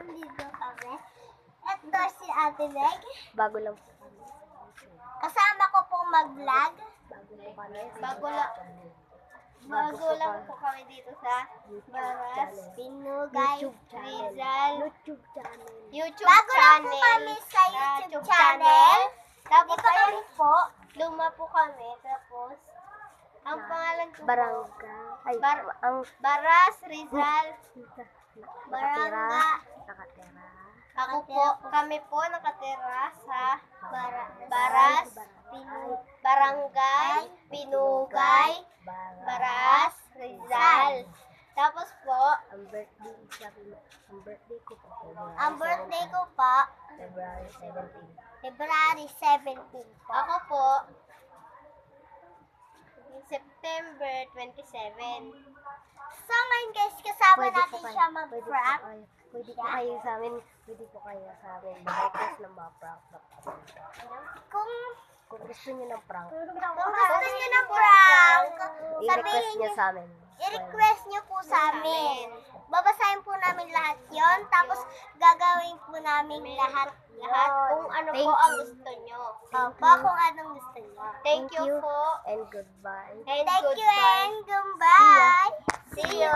Nandito kami. Ito si Ate Meg. Bago lang po kami. Kasama ko pong mag-vlog. Bago lang po kami dito sa Baras, Pinugay, Rizal. YouTube Bago lang po channel. kami sa YouTube channel. Tapos Dito kami ayun, po. luma po kami. Tapos, ang pangalan ko po, Barangay. ang Baras, Rizal. Barangay. Nakatira. Kami po nakatira sa Baras, Barangay, Pinugay, Baras, Rizal. Tapos po, Ang birthday ko po, February 17 po. ako po, September 27. So ngayon guys, kasama natin siya mag-prank. Pwede po kayo sa amin. Mag-request ng mga prank. Kung Kung gusto niyo ng prank, gusto niyo ng prank, i-request sabihin niyo niyo, sa amin. i-request niyo po sa amin. Babasahin po namin lahat yon, tapos gagawin po namin lahat Kung ano Thank po ang you. gusto niyo. Opo, kung anong gusto niyo. Thank you po. And goodbye. And Thank you goodbye. and goodbye. See you.